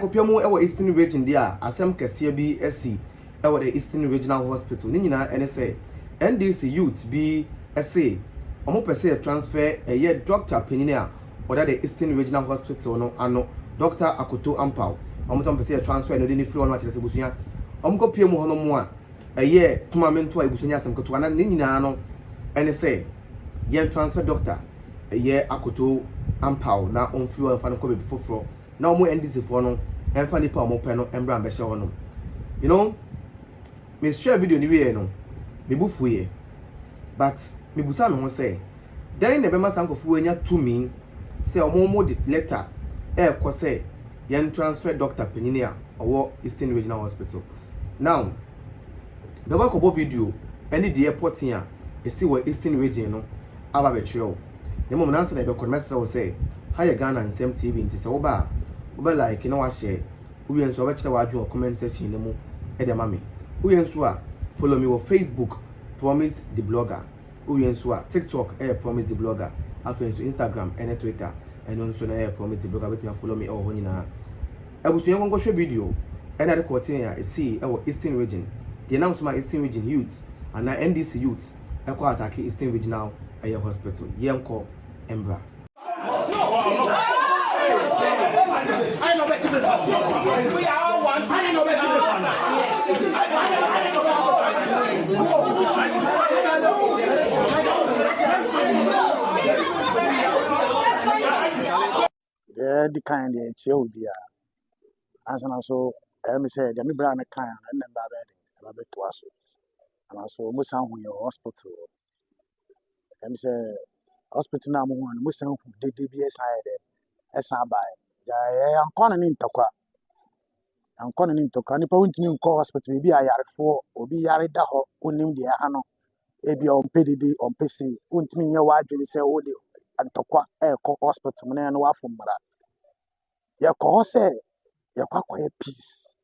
Kopiamu ewo Eastern Region dia asem kese bi esi ewo the Eastern Regional Hospital. Ni nyina ene say NDC youth bi ese omo pese transfer eye doctor penini a oda the Eastern Regional Hospital no ano Dr. Akoto Ampaw. Omo tom pese transfer no de ni free on ma kire se busua. Omo kopiamu hono mo a eye tumamento a ibusunya asem koto ana ni nyina no ene say yen transfer doctor eye Akoto Ampaw na on free on fa no ko be foforo. Na omo NDC for no emfa nipa omo pe no embra ambehye ho no. You know, me share video ni we no. Me bufuye. But me busa no ho say, then ne be masankofu anya tumi say omo the letter ko say yen transfer doctor penini a owo Eastern Regional Hospital. Now, the work of video any the airport here esi wo Eastern Region no aba be kire o. Ne mom nansa na be konmestra wo say, "Hi Ghana and St0rm TV nti say wo ba like na wa share we enso ba kire wa adwo comment section ne mu e de mame we enso a follow me on Facebook Promise the Blogger we enso a TikTok Promise the Blogger afen so Instagram and Twitter and also na Promise the Blogger bet me follow me all ho nyina abusu yengo hwe video and recording ya see e Eastern Region the announcement Eastern Region youth and na NDC youth e ko attack Eastern Regional Hospital yenko embra. I know better than that. We are all one. I know better than that. The kind of chill dear. As an also, I say, the Mibran kind and then that to us. And also, Musan with your hospital. I say, hospital number one, Musan, the DBS hired as I buy. I'm calling in Tokwa. I'm calling in Tokwa. Nipa wintini call hospital maybe I yare for or be yare da ho unim de hano ebi on PDD on PC untimi nya wadwene se wo de Tokwa call hospital me na wa fomra ya call say ya kwakwa peace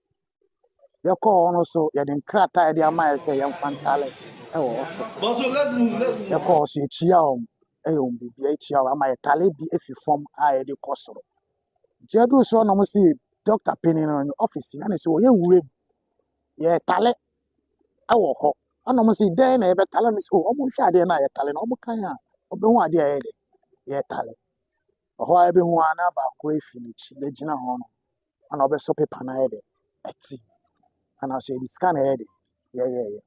ya call no so ya den krata de ama say ya fantale hospital ya call so chia om bibi chia ama ya tale bi efi form a de kosoro Jedu so no see Dr. Penny in office and so ye wure ye tale awo ho ana mo see den na e be tale me so omo hwa de na ye tale na omo kan a obehu ade ye de ye tale oho a be hu ana ba ko efi ni chi le gina ho no ana obe so paper na ye de eti ana so e scan ye de ye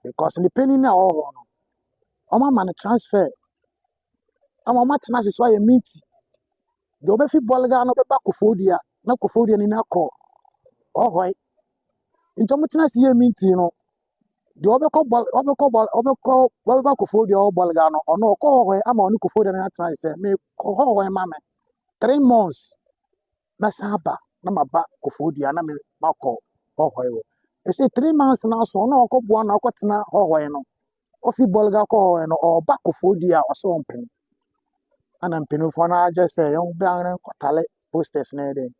because the Penny na ho no omo man transfer omo matna so ye meet the obefi bolga no be bakofodia na kofodia ni na call ohoi intomotina si ye minti no the obeko bakofodia o bolga no ono ko ohoi ama onu kofodia na try say me ohoi mama 3 months na saba na maba kofodia na me mako ohoi wo e say 3 months na so no ko bua na ko tena ohoi no ofi bolga ko ohoi no o bakofodia o so mpeni ana mpeni fo na aje say yon ban kwatale posters na ede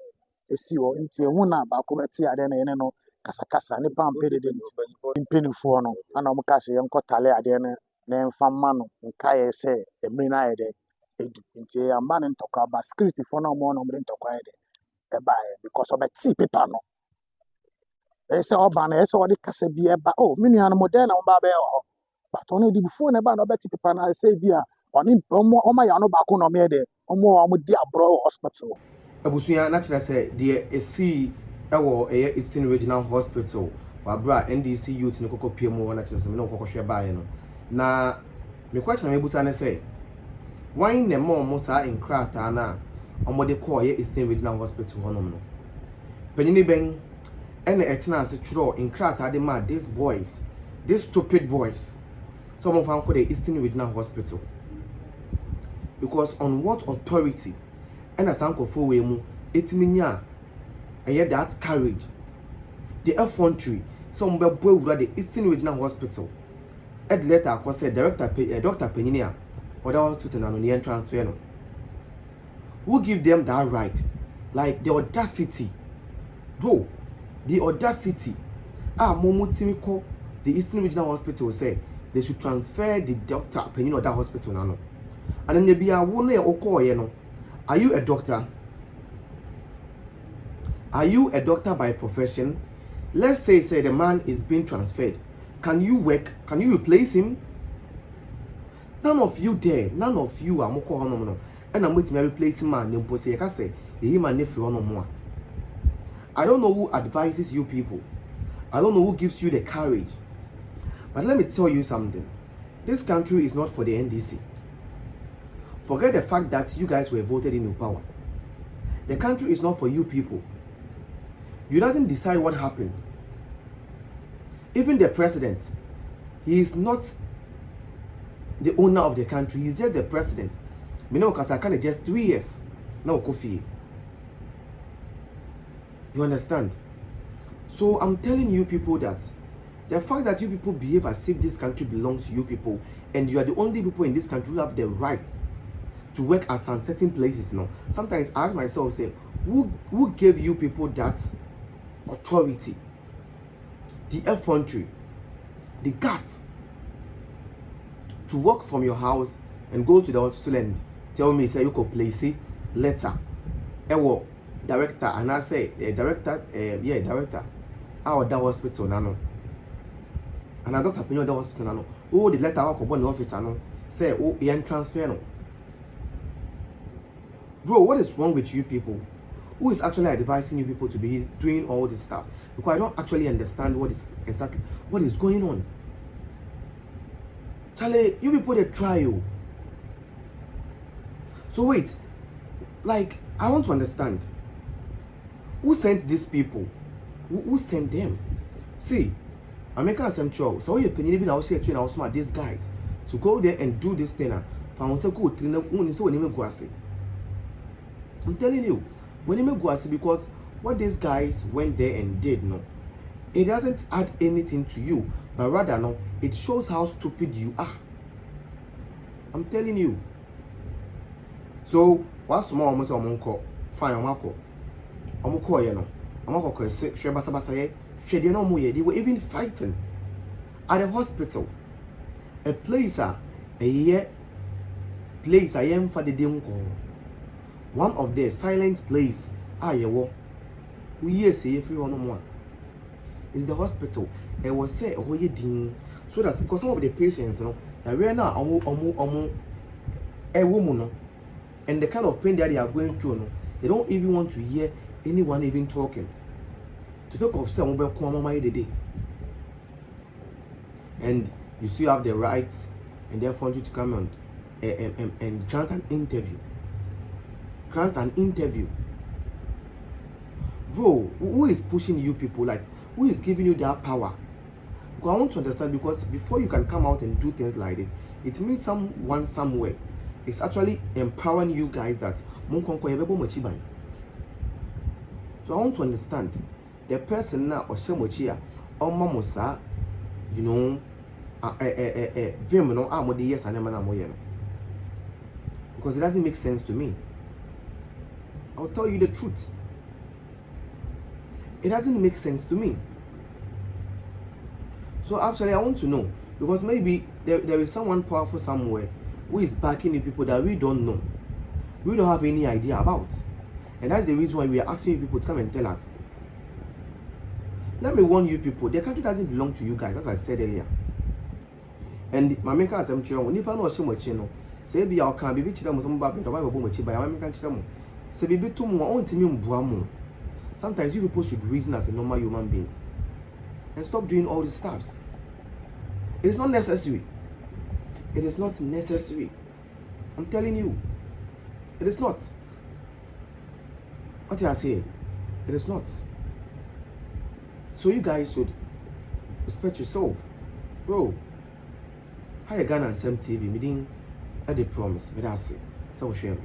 esi wo nti ehu na ba ko beti ade na ene no kasakasa ni pa mpede de mpeni fo no ana mo ka se yon kwatale ade na emfa ma no nka ye se emri na ede edu nti amba ne ntokwa ba script fo na mo no mre ntokwa ede e ba because of beti paper no ese oba na ese wo de kasa bi e ba oh mini an modern na mo ba be ho but on di before na ba no beti paper na se bi a oni omo ya no ba ko no me de omo di abro hospital Abusuya na kire say de esi ewo Eastern Regional Hospital wa bra NDC youth ne kokopie mu na kire say me no kokohwe baaye no na me kwacha na mebusa ne say wan ne mo sa inkrata na omode call Eastern Regional Hospital honom no panyini ben ene etina ase twro inkrata de ma these boys these stupid boys some of am call the Eastern Regional Hospital because on what authority and as uncle for we mu etiminya that courage the effrontery some be boy the Eastern Regional Hospital at letter akọ say director Dr. Penyinia or the hospital na no transfer no who give them that right like the audacity bro the audacity momutimi call the Eastern Regional Hospital say they should transfer the Dr. Penyinia that hospital na no and then be a one no are you a doctor Are you a doctor by profession? Let's say the man is being transferred. Can you work? Can you replace him? None of you there, none of you are moko hono no. And I'm waiting to replace him man. Nempo say ka say he man nefi hono mo. I don't know who advises you people. I don't know who gives you the courage. But let me tell you something. This country is not for the NDC. Forget the fact that you guys were voted into power. The country is not for you people. You doesn't decide what happened. Even the president, he is not the owner of the country. He's just the president. Me know because I can just 3 years. Now coffee. You understand? So I'm telling you people that the fact that you people behave as if this country belongs to you people, and you are the only people in this country who have the right to work at some certain places now. Sometimes I ask myself, say, who gave you people that authority, the effrontery, the guts to walk from your house and go to the hospital and tell me, say, you could place a letter? Ewo director, and I say, director, director, our that hospital nano. And I doctor opinion the hospital nano. Oh, the letter out of the office nano. Say, oh, you transfer no. Bro, what is wrong with you people? Who is actually advising you people to be doing all this stuff? Because I don't actually understand what is going on. Charlie, you people they try you. So wait, like I want to understand. Who sent these people? Who sent them? See, I make a some show. So you penny even I say train our smart these guys to go there and do this thing. I'm telling you, when you go see, because what these guys went there and did, no, it doesn't add anything to you, but rather no, it shows how stupid you are. I'm telling you. So what's more almost fine, I'm call you know. I'm call they were even fighting at a hospital, a place a year place I am for the one of the silent place we say everyone more is the hospital. It was say so that's because some of the patients, you know, right now a woman, and the kind of pain that they are going through, no, they don't even want to hear anyone even talking. To talk of some and you still have the right and therefore you to come on and grant an interview. Bro, who is pushing you people? Like, who is giving you that power? Because I want to understand, because before you can come out and do things like this, it means someone somewhere is actually empowering you guys that so I want to understand the person now or Shemochia or Mamosa, you know, yes and because it doesn't make sense to me. I'll tell you the truth. It doesn't make sense to me. So actually I want to know, because maybe there is someone powerful somewhere who is backing you people that we don't know. We don't have any idea about. And that's the reason why we are asking you people to come and tell us. Let me warn you people, the country doesn't belong to you guys, as I said earlier. And my main case, I'm sure when you know Shimo, say be our can be children some baby, the Bible much by American children. Say be too more on to me. Sometimes you people should reason as a normal human beings and stop doing all these stuffs. It is not necessary. It is not necessary. I'm telling you, it is not. What I say, it is not. So you guys should respect yourself, bro. How you gonna 0rm TV? Me didn't. I did promise. Me that's it. So share me.